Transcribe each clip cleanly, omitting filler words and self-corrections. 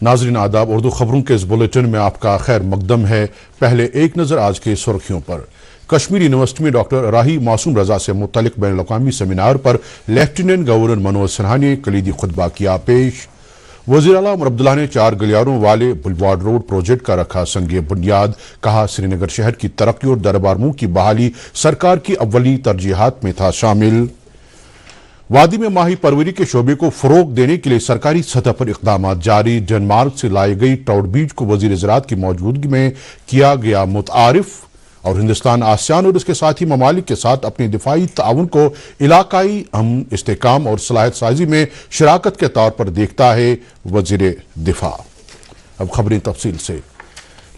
नाज़रीन आदाब, उर्दू खबरों के इस बुलेटिन में आपका खैर मकदम है। पहले एक नज़र आज के सुर्खियों पर। कश्मीर यूनिवर्सिटी में डॉक्टर राही मासूम रजा से मुतल्लिक बैनुल अक़वामी सेमिनार पर लेफ्टिनेंट गवर्नर मनोज सिन्हा ने कलीदी खुतबा किया पेश। वज़ीर आला उमर अब्दुल्ला ने 4 गलियारों वाले बुलवार्ड रोड प्रोजेक्ट का रखा संगे बुनियाद। कहा, श्रीनगर शहर की तरक्की और दरबार मुंह की बहाली सरकार की अव्वली तरजीहात में था शामिल। वादी में माही परवरी के शोबे को फरोग देने के लिए सरकारी सतह पर इक़दाम जारी। डेनमार्क से लाई गई ट्राउट बीज को वज़ीर ज़राअत की मौजूदगी में किया गया मुतारिफ। और हिंदुस्तान आसियान और इसके साथी ममालिक के साथ अपने दिफाई ताउन को इलाकाई अमन, इस्तेहकाम और सलाहियत साजी में शराकत के तौर पर देखता है वज़ीर दिफा। अब खबरें तफसील से।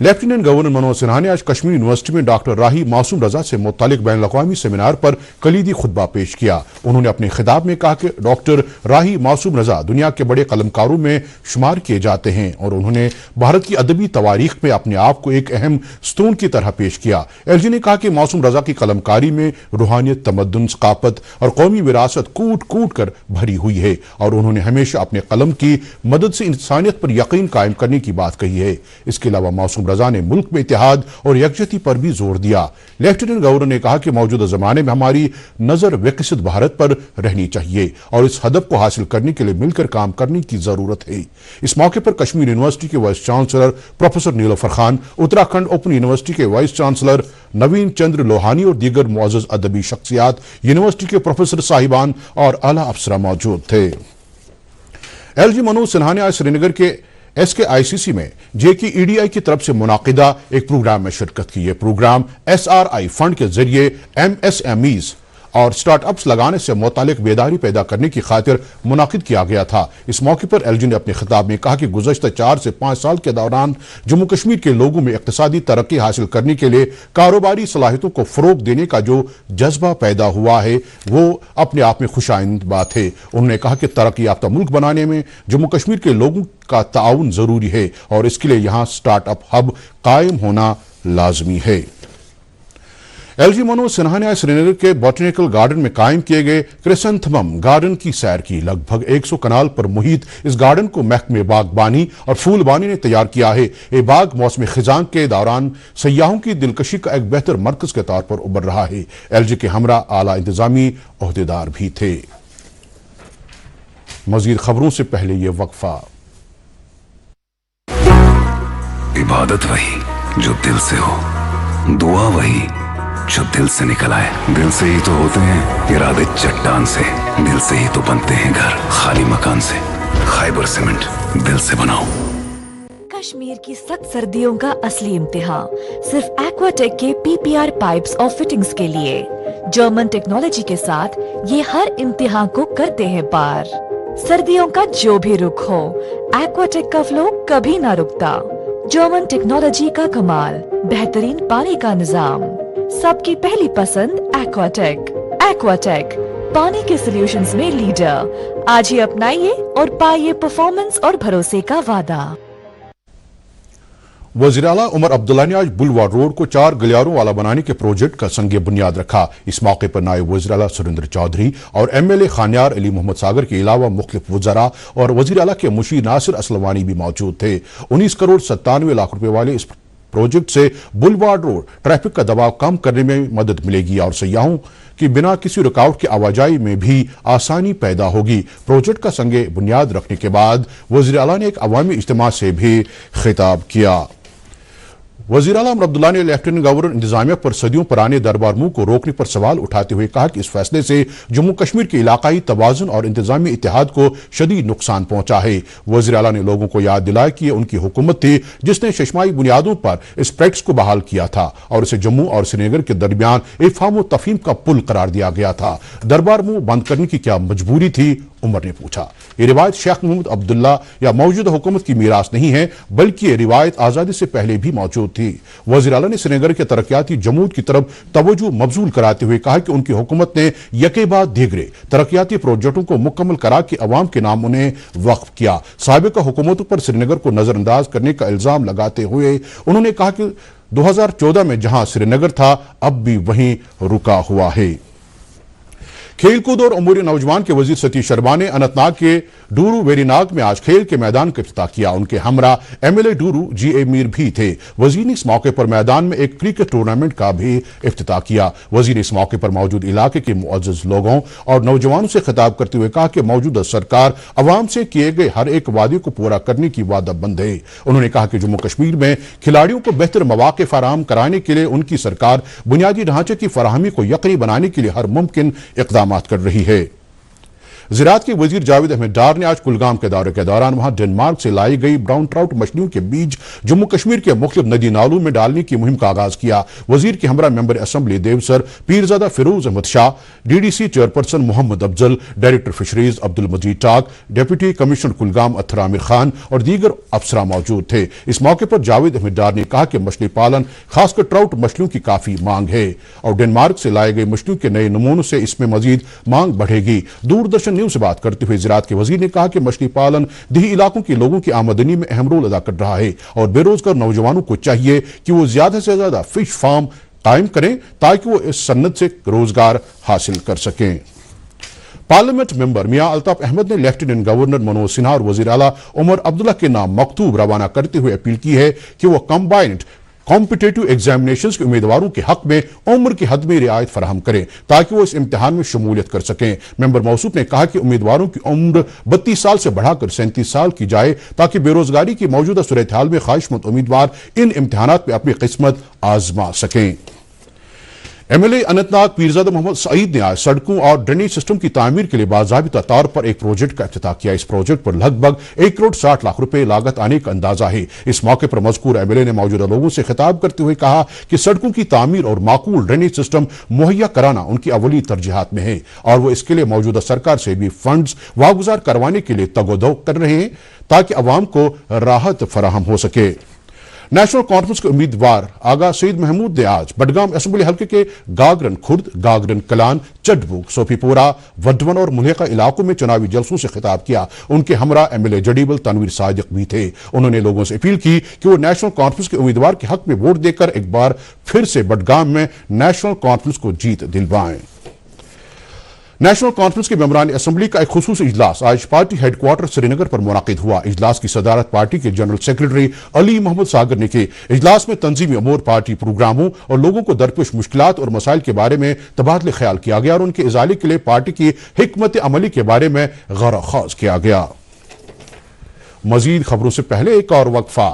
लेफ्टिनेंट गवर्नर मनोज सिन्हा ने आज कश्मीर यूनिवर्सिटी में डॉक्टर राही मासूम रजा से मुतालिक बैनुल अक़वामी सेमिनार पर कलीदी खुतबा पेश किया। उन्होंने अपने खिताब में कहा कि डॉक्टर राही मासूम रजा दुनिया के बड़े कलमकारों में शुमार किए जाते हैं और उन्होंने भारत की अदबी तवारीख में अपने आप को एक अहम स्तून की तरह पेश किया। एलजी ने कहा कि मासूम रजा की कलमकारी में रूहानियत, तमद्दुन, सकाफत और कौमी विरासत कूट कूट कर भरी हुई है और उन्होंने हमेशा अपने कलम की मदद से इंसानियत पर यकीन कायम करने की बात कही है। इसके अलावा मासूम रजा ने मुल्क में इत्तेहाद और यकजहती पर भी जोर दिया। लेफ्टिनेंट गवर्नर ने कहा कि मौजूदा जमाने में हमारी नजर विकसित भारत पर रहनी चाहिए और इस हदफ को हासिल करने के लिए मिलकर काम करने की जरूरत है। इस मौके पर कश्मीर यूनिवर्सिटी के vice chancellor professor Nilofar Khan, Uttarakhand open university के वाइस चांसलर नवीन चंद्र लोहानी और दीगर मुअज़्ज़ज़ अदबी शख्सियात, यूनिवर्सिटी के प्रोफेसर साहिबान और आला अफसरा मौजूद थे। एलजी मनोज सिन्हा ने आज श्रीनगर के SKICC में JKEDI की तरफ से मुनाकिदा एक प्रोग्राम में शिरकत की। यह प्रोग्राम SRI फंड के जरिए MSMEs और स्टार्टअप्स लगाने से मुतालिक बेदारी पैदा करने की खातिर मुनाकिद किया गया था। इस मौके पर एलजी ने अपने खिताब में कहा कि गुज़श्ता 4 से 5 साल के दौरान जम्मू कश्मीर के लोगों में इक़्तिसादी तरक्की हासिल करने के लिए कारोबारी सलाहियतों को फ़रोग देने का जो जज्बा पैदा हुआ है वो अपने आप में खुशाइंद बात है। उन्होंने कहा कि तरक्की याफ्ता मुल्क बनाने में जम्मू कश्मीर के लोगों का ताउन जरूरी है और इसके लिए यहाँ स्टार्टअप हब कायम होना लाजमी है। एलजी मनोज सिन्हा ने आज श्रीनगर के बॉटनिकल गार्डन में कायम किए गए क्रिसैंथेमम गार्डन की सैर की। लगभग 100 कनाल पर मुहित इस गार्डन को महकमे बागबानी और फूलबानी ने तैयार किया है। ये बाग मौसम खिजां के दौरान सयाहों की दिलकशी का एक बेहतर मरकज के तौर पर उभर रहा है। एलजी के हमरा आला इंतजामी ओहदेदार भी थे। मजीद खबरों से पहले ये वक्फा। इबादत वही जो दिल से हो, दुआ वही जो दिल से निकल आए। दिल से ही तो होते हैं इरादे चट्टान से, दिल से ही तो बनते हैं घर खाली मकान से। खैबर सीमेंट, दिल से बनाओ। कश्मीर की सख्त सर्दियों का असली इम्तिहान सिर्फ एक्वाटेक के PPR पाइप्स और फिटिंग्स के लिए। जर्मन टेक्नोलॉजी के साथ ये हर इम्तिहान को करते हैं पार। सर्दियों का जो भी रुख हो, एक्वाटेक का फ्लो कभी ना रुकता। जर्मन टेक्नोलॉजी का कमाल, बेहतरीन पानी का निजाम, सबकी पहली पसंद एक्वाटेक। एक्वाटेक पानी के सॉल्यूशंस में लीडर। आज ही अपनाइए और पाइए परफॉर्मेंस और भरोसे का वादा। वज़ीर आला उमर अब्दुल्ला ने आज बुलवार्ड रोड को 4 गलियारों वाला बनाने के प्रोजेक्ट का संगे बुनियाद रखा। इस मौके पर नायब वज़ीर आला सुरेंद्र चौधरी और MLA खानियार अली मोहम्मद सागर के अलावा मुख्तलिफ वज़रा और वज़ीर आला के मुशीर नासिर असलवानी भी मौजूद थे। 19 करोड़ 97 लाख रुपए वाले इस प्रोजेक्ट से बुलवार्ड रोड ट्रैफिक का दबाव कम करने में मदद मिलेगी और सयाहों की बिना किसी रुकावट के आवाजाही में भी आसानी पैदा होगी। प्रोजेक्ट का संगे बुनियाद रखने के बाद वज़ीर आला ने एक अवामी इज्तिमा से भी खिताब किया। वज़ीर आला उमर अब्दुल्ला ने लेफ्टिनेंट गवर्नर इंतजामिया पर सदियों पुराने दरबार मुंह को रोकने पर सवाल उठाते हुए कहा कि इस फैसले से जम्मू कश्मीर के इलाकाई तवाज़ुन और इंतजामी इत्तेहाद को शदीद नुकसान पहुंचा है। वज़ीर आला ने लोगों को याद दिलाया कि उनकी हुकूमत थी जिसने शशमाई बुनियादों पर इस प्रैक्टिस को बहाल किया था और इसे जम्मू और श्रीनगर के दरमियान इफ़हाम व तफ़हीम का पुल करार दिया गया था। दरबार मुंह बंद करने की क्या मजबूरी थी, उमर ने पूछा। ये रिवायत शेख मोहम्मद अब्दुल्ला या मौजूदा हुकूमत की मीरास नहीं है बल्कि ये रिवायत आज़ादी से पहले भी मौजूद थी। वज़ीर आला ने श्रीनगर के तरक्याती जमूद की तरफ तवज्जो मबजूल कराते हुए कहा कि उनकी हुकूमत ने यके बाद दीगरे तरक्याती प्रोजेक्टों को मुकम्मल करा के अवाम के नाम उन्हें वक्फ किया। साबिका हुकूमतों पर श्रीनगर को नजरअंदाज करने का इल्जाम लगाते हुए उन्होंने कहा कि 2014 में जहां श्रीनगर था अब भी वहीं रुका हुआ है। खेलकूद और उमूर नौजवान के वजीर सतीश शर्मा ने अनंतनाग के डूरू वेरीनाग में आज खेल के मैदान का इफ्तिताह किया। उनके हमरा एमएलए डूरू जीए मीर भी थे। वजीर ने इस मौके पर मैदान में एक क्रिकेट टूर्नामेंट का भी इफ्तिताह किया। वजीर ने इस मौके पर मौजूद इलाके के मुअज़्ज़ज़ लोगों और नौजवानों से खिताब करते हुए कहा कि मौजूदा सरकार अवाम से किए गए हर एक वादे को पूरा करने की वादाबंद है। उन्होंने कहा कि जम्मू कश्मीर में खिलाड़ियों को बेहतर मौके फराहम कराने के लिए उनकी सरकार बुनियादी ढांचे की फराहमी को यकीनी बनाने के लिए हर मुमकिन इक़दाम कर रही है। ज़राअत के वजीर जावेद अहमद डार ने आज कुलगाम के दौरे के दौरान वहां डेनमार्क से लाई गई ब्राउन ट्राउट मछलियों के बीज जम्मू कश्मीर के मुख्तलिफ नदी नालों में डालने की मुहिम का आगाज किया। वजीर के हमरा member assembly Devsar Peerzada Firoz Ahmad Shah, DDC chairperson Mohammad Afzal, director fisheries Abdul Majeed Tak, deputy commissioner Kulgam Attar Aamir Khan और दीगर अफसरा मौजूद थे। इस मौके पर जावेद अहमद डार ने कहा कि मछली पालन खासकर ट्राउट मछलियों की काफी मांग है और डेनमार्क से लाए गए मछलियों के नए नमूनों से इसमें मजीद मांग बढ़ेगी। दूरदर्शन न्यूज से बात करते हुए ज़राअत के वजीर ने कहा कि मछली पालन देही इलाकों के लोगों की आमदनी में अहम रोल अदा कर रहा है और बेरोजगार नौजवानों को चाहिए कि वो ज्यादा से ज्यादा फिश फार्म कायम करें ताकि वो इस सन्नत से रोजगार हासिल कर सकें। पार्लियामेंट मेंबर मियां अल्ताफ अहमद ने लेफ्टिनेंट गवर्नर मनोज सिन्हा और वजीर आला उमर अब्दुल्ला के नाम मकतूब रवाना करते हुए अपील की है कि वो कंबाइंड कॉम्पिटेटिव एग्जामिनेशंस के उम्मीदवारों के हक में उम्र की हद में रियायत फराहम करें ताकि वो इस इम्तिहान में शमूलियत कर सकें। मेंबर मौसूफ ने कहा कि उम्मीदवारों की उम्र 32 साल से बढ़ाकर 37 साल की जाए ताकि बेरोजगारी की मौजूदा सूरत हाल में ख्वाहिशमंद उम्मीदवार इन इम्तिहानात में अपनी किस्मत आजमा सकें। एमएलए अनंतनाग पीरजादा मोहम्मद सईद ने आज सड़कों और ड्रेनेज सिस्टम की तामीर के लिए बाज़ाबिता तौर पर एक प्रोजेक्ट का इफ्तिताह किया। इस प्रोजेक्ट पर लगभग 1 करोड़ 60 लाख रुपए लागत आने का अंदाजा है। इस मौके पर मज़कूर एमएलए ने मौजूदा लोगों से खिताब करते हुए कहा कि सड़कों की तामीर और माकूल ड्रेनेज सिस्टम मुहैया कराना उनकी अवली तरजीहात में है और वो इसके लिए मौजूदा सरकार से भी फंड्स वागुजार करवाने के लिए तगोदो कर रहे हैं ताकि अवाम को राहत फराहम हो सके। नेशनल कॉन्फ्रेंस के उम्मीदवार आगा सईद महमूद ने आज बडगाम असेंबली हल्के के गागरन खुर्द, गागरन कलान, चटबुक, सोफीपुरा, वडवन और मुल्हेका इलाकों में चुनावी जलसों से खिताब किया। उनके हमरा एमएलए जडीबल तनवीर सादिक भी थे। उन्होंने लोगों से अपील की कि वो नेशनल कॉन्फ्रेंस के उम्मीदवार के हक में वोट देकर एक बार फिर से बडगाम में नेशनल कॉन्फ्रेंस को जीत दिलवाएं। नेशनल कॉन्फ्रेंस के मेंबरान असम्बली का एक खुसूसी इजलास आज पार्टी हेडक्वार्टर श्रीनगर पर मुनाकिद हुआ। इजलास की सदारत पार्टी के जनरल सेक्रेटरी अली मोहम्मद सागर ने की। इजलास में तंजीमी अमूर, पार्टी प्रोग्रामों और लोगों को दरपेश मुश्किलात और मसाइल के बारे में तबादले ख्याल किया गया और उनके इजाले के लिए पार्टी की हिकमत अमली के बारे में गौर खास किया गया। मजीद खबरों से पहले एक और वक्फा।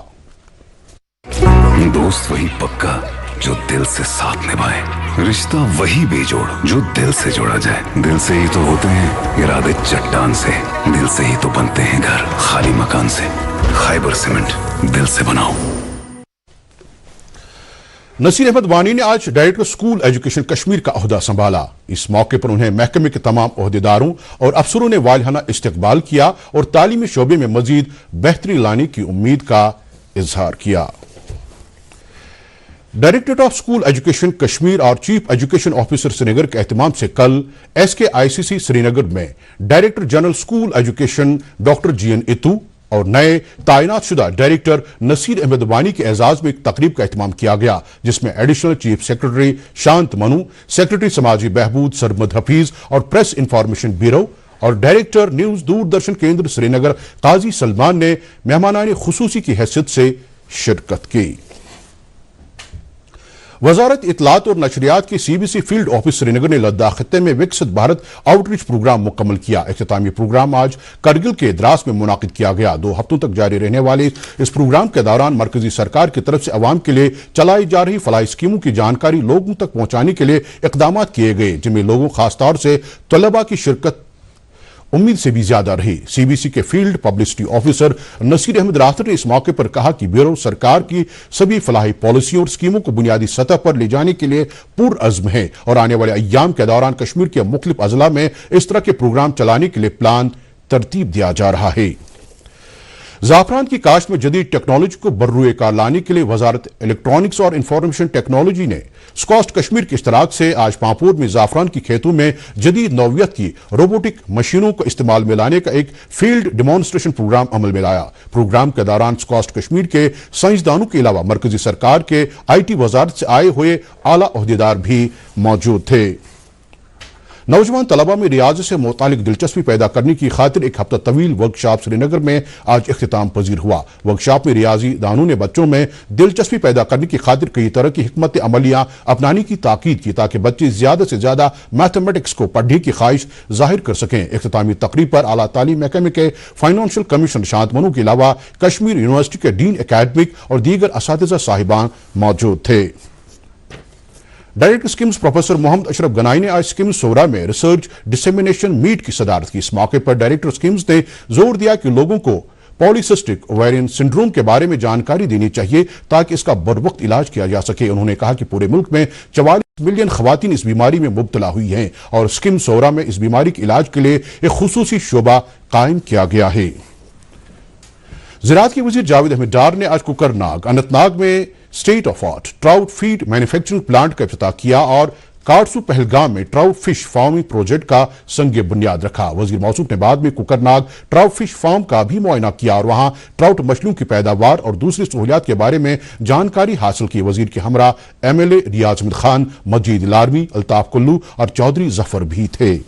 दोस्त वही पक्का जो दिल से साथ निभाए, रिश्ता वही बेजोड़ जो दिल से जोड़ा जाए। दिल से ही तो होते हैं इरादे चट्टान से, दिल से ही तो बनते हैं घर खाली मकान से। खैबर सीमेंट, दिल से बनाओ। नसीर अहमद वानी ने आज डायरेक्टर स्कूल एजुकेशन कश्मीर का ओहदा संभाला। इस मौके पर उन्हें महकमे के तमाम ओहदेदारों और अफसरों ने वालिहाना इस्तकबाल किया और तालीमी शोबे में मजीद बेहतरी लाने की उम्मीद का इजहार किया। Directorate of school education Kashmir और चीफ एजुकेशन ऑफिसर श्रीनगर के एहतमाम से कल SKICC श्रीनगर में director general school education doctor GN इतू और नए तैनात शुदा डायरेक्टर नसीर अहमद वानी के एजाज में एक तकरीब का एहतमाम किया गया जिसमें एडिशनल चीफ सेक्रेटरी शांत मनु, सेक्रेटरी समाजी बहबूद सरमद हफीज और प्रेस इंफॉर्मेशन ब्यूरो और डायरेक्टर न्यूज दूरदर्शन केंद्र श्रीनगर काजी सलमान ने मेहमानाने खुसूसी की हैसियत से शिरकत की। वजारत इतलात और नशरियात की CBC फील्ड ऑफिस श्रीनगर ने लद्दाख खत्ते में विकसित भारत आउटरीच प्रोग्राम मुकम्मल किया। इख्तितामी प्रोग्राम आज करगिल के द्रास में मुनाकिद किया गया। 2 हफ्तों तक जारी रहने वाले इस प्रोग्राम के दौरान मरकजी सरकार की तरफ से अवाम के लिए चलाई जा रही फलाही स्कीमों की जानकारी लोगों तक पहुंचाने के लिए इकदाम किए गए जिनमें लोगों खासतौर से तलबा की शिरकत उम्मीद से भी ज्यादा रही। CBC के field publicity officer Nasir Ahmad Rather ने इस मौके पर कहा कि ब्यूरो सरकार की सभी फलाही पॉलिसियों और स्कीमों को बुनियादी सतह पर ले जाने के लिए पुरअज़्म है और आने वाले अय्याम के दौरान कश्मीर के मुख्तलिफ अजला में इस तरह के प्रोग्राम चलाने के लिए प्लान तरतीब दिया जा रहा है। ज़ाफ़रान की काश्त में जदीद टेक्नोलॉजी को बर्रुए कार लाने के लिए वजारत इलेक्ट्रॉनिक्स और इंफॉर्मेशन टेक्नोलॉजी ने स्कॉस्ट कश्मीर के इश्तराक से आज पांपोर में ज़ाफ़रान की खेतों में जदीद नौवियत की रोबोटिक मशीनों को इस्तेमाल में लाने का एक फील्ड डिमॉन्स्ट्रेशन प्रोग्राम अमल में लाया। प्रोग्राम के दौरान स्कॉस्ट कश्मीर के साइंसदानों के अलावा मरकजी सरकार के IT वजारत से आए हुए आला ओहदेदार भी मौजूद थे। नौजवान तलबा में रियाज़त से मुतालिक दिलचस्पी पैदा करने की खातिर एक हफ्ता तवील वर्कशॉप श्रीनगर में आज इख्तिताम पजीर हुआ। वर्कशॉप में रियाजी दानों ने बच्चों में दिलचस्पी पैदा करने की खातिर कई तरह की हिकमत अमलियां अपनाने की ताकीद की ताकि बच्चे ज्यादा से ज्यादा मैथमेटिक्स को पढ़ने की ख्वाहिश जाहिर कर सकें। इख्तितामी तकरीब पर आला तालीम महकमे के फाइनेंशियल कमीशन शांत मनु के अलावा कश्मीर यूनिवर्सिटी के डीन एकेडमिक और दीगर असातिज़ा साहिबान मौजूद थे। Director SKIMS professor Mohammad Ashraf Ganai ने आज स्किम्स सोरा में रिसर्च डिसेमिनेशन मीट की सदारत की। इस मौके पर डायरेक्टर स्किम्स ने जोर दिया कि लोगों को पॉलीसिस्टिक ओवेरियन सिंड्रोम के बारे में जानकारी देनी चाहिए ताकि इसका बरवक्त इलाज किया जा सके। उन्होंने कहा कि पूरे मुल्क में 44 मिलियन खवातीन इस बीमारी में मुब्तला हुई हैं और स्किम्स सोरा में इस बीमारी के इलाज के लिए एक खुसूसी शोबा कायम किया गया है। ज़राअत के वज़ीर जावेद अहमद डार ने आज कुकरनाग अनंतनाग में state of art trout feed manufacturing plant का इफ्तिताह किया और कारसू पहलगाम में ट्राउट फिश फार्मिंग प्रोजेक्ट का संग बुनियाद रखा। वज़ीर मौसूफ ने बाद में कुकरनाग ट्राउट फिश फार्म का भी मुआयना किया और वहां ट्राउट मछलियों की पैदावार और दूसरी सहूलियात के बारे में जानकारी हासिल की। वज़ीर के हमरा MLA रियाज अहमद खान, मजीद लारमी, अल्ताफ कुल्लू और चौधरी जफर भी थे।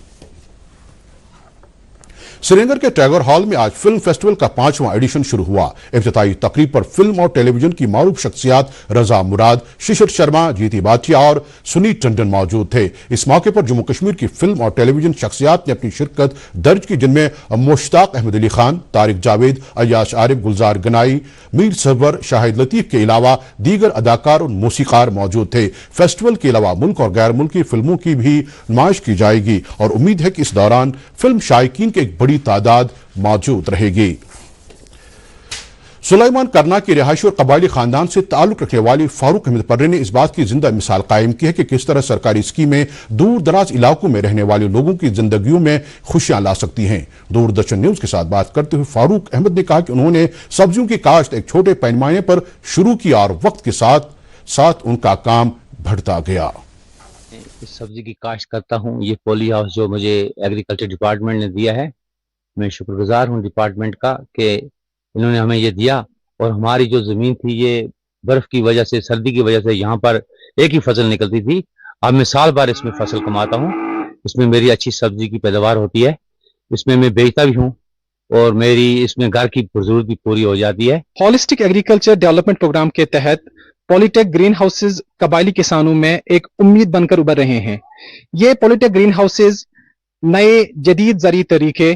श्रीनगर के टैगोर हॉल में आज फिल्म फेस्टिवल का 5वां एडिशन शुरू हुआ। इफ्तिताही तकरीब पर फिल्म और टेलीविजन की मारूफ शख्सियात रजा मुराद, शिशिर शर्मा, जीती बाटिया और सुनीत टंडन मौजूद थे। इस मौके पर जम्मू कश्मीर की फिल्म और टेलीविजन शख्सियात ने अपनी शिरकत दर्ज की, जिनमें मुश्ताक अहमद अली खान, तारिक जावेद, अयाश आरिफ, गुलजार गनाई, मीर सरवर, शाहिद लतीफ के अलावा दीगर अदाकार और मौसीकार मौजूद थे। फेस्टिवल के अलावा मुल्क और गैर मुल्की फिल्मों की भी नुमाइश की जाएगी और उम्मीद है कि इस दौरान फिल्म शायकीन की एक बड़ी तादाद मौजूद रहेगी। सुलेमान करना की रिहायशी और कबायली खानदान से ताल्लुक रखने वाली फारूक अहमद पर्रे ने इस बात की जिंदा मिसाल कायम की है कि किस तरह सरकारी स्कीमें दूर दराज इलाकों में रहने वाले लोगों की जिंदगियों में खुशियां ला सकती हैं। दूरदर्शन न्यूज के साथ बात करते हुए फारूक अहमद ने कहा कि उन्होंने सब्जियों की काश्त एक छोटे पैमाने पर शुरू की और वक्त के साथ साथ उनका काम बढ़ता गया। इस सब्जी की काश्त करता हूँ। ये पॉली हाउस जो मुझे एग्रीकल्चर डिपार्टमेंट ने दिया है, मैं शुक्रगुजार हूँ डिपार्टमेंट का कि इन्होंने हमें ये दिया। और हमारी जो ज़मीन थी ये बर्फ़ की वजह से, सर्दी की वजह से यहाँ पर एक ही फसल निकलती थी। अब मैं साल भर इसमें फसल कमाता हूँ। इसमें मेरी अच्छी सब्जी की पैदावार होती है, इसमें मैं बेचता भी हूँ और मेरी इसमें घर की ज़रूरत भी पूरी हो जाती है। होलिस्टिक एग्रीकल्चर डेवलपमेंट प्रोग्राम के तहत पॉलीटेक ग्रीन हाउसेज कबायली किसानों में एक उम्मीद बनकर उभर रहे हैं। ये पॉलीटेक ग्रीन हाउसेज नए जदीद ज़री तरीके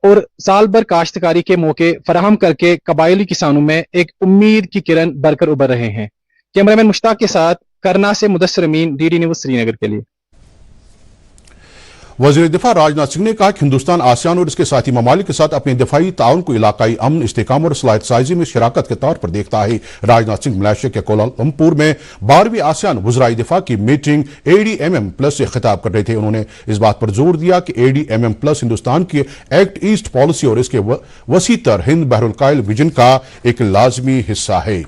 और साल भर काश्तकारी के मौके फराहम करके कबायली किसानों में एक उम्मीद की किरण भरकर उभर रहे हैं। कैमरामैन मुश्ताक के साथ करना से मुदस्सिर अमीन, DD न्यूज़ श्रीनगर के लिए। वज़ीर दिफा राजनाथ सिंह ने कहा कि हिंदुस्तान आसियान और इसके साथी ममालिक के साथ अपने दिफाई ताउन को इलाकाई अमन, इस्तेहकाम और सलाहियत साजी में शराकत के तौर पर देखता है। राजनाथ सिंह मलेशिया के कोलालमपुर में 12वीं आसियान वज़राए दिफा की मीटिंग ADMM+ से खिताब कर रहे थे। उन्होंने इस बात पर जोर दिया कि ADMM+ हिंदुस्तान की एक्ट ईस्ट पॉलिसी और इसके वसी तर हिंद बहरुल विजन का एक लाजमी हिस्सा है।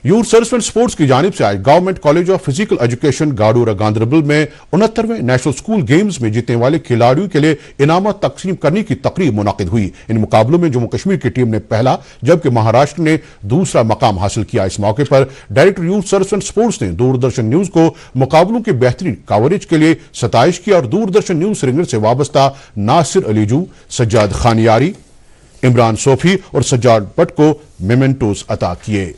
यूथ सर्विस एंड स्पोर्ट्स की जानिब से आज government college of physical education Gadoora Ganderbal में 69वें नेशनल स्कूल गेम्स में जीतने वाले खिलाड़ियों के लिए इनामत तकसीम करने की तकरीब मुनाकिद हुई। इन मुकाबलों में जम्मू कश्मीर की टीम ने पहला जबकि महाराष्ट्र ने दूसरा मकाम हासिल किया। इस मौके पर director youth service and sports ने दूरदर्शन न्यूज को मुकाबलों के बेहतरीन कवरेज के लिए सताइश की और दूरदर्शन न्यूज श्रीनगर से वाबस्ता नासिर अलीजू, सज्जाद खानियारी, इमरान सोफी और सज्जाद भट्ट को मेमेंटोज अता किए।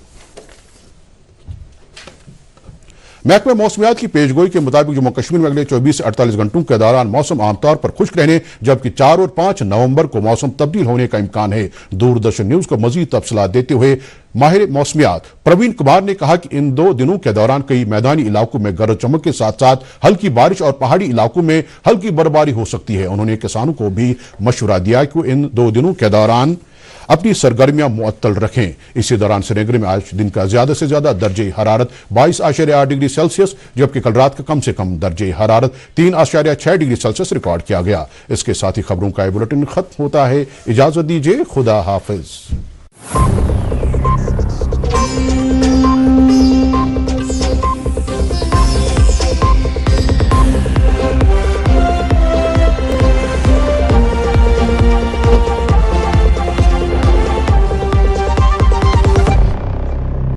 महकमे मौसमियात की पेशगोई के मुताबिक जम्मू कश्मीर में अगले 24 से 48 घंटों के दौरान मौसम आमतौर पर खुश्क रहने जबकि 4 और 5 नवंबर को मौसम तब्दील होने का इम्कान है। दूरदर्शन न्यूज को मजीद तफसीलात देते हुए माहिर मौसमियात प्रवीण कुमार ने कहा कि इन 2 दिनों के दौरान कई मैदानी इलाकों में गरज चमक के साथ साथ हल्की बारिश और पहाड़ी इलाकों में हल्की बर्फबारी हो सकती है। उन्होंने किसानों को भी मशवरा दिया कि इन 2 दिनों के दौरान अपनी सरगर्मियां मुअत्तल रखें। इसी दौरान श्रीनगर में आज दिन का ज्यादा से ज्यादा दर्जे हरारत 22.8 डिग्री सेल्सियस जबकि कल रात का कम से कम दर्जे हरारत 3.6 डिग्री सेल्सियस रिकॉर्ड किया गया। इसके साथ ही खबरों का बुलेटिन खत्म होता है। इजाजत दीजिए, खुदा हाफिज।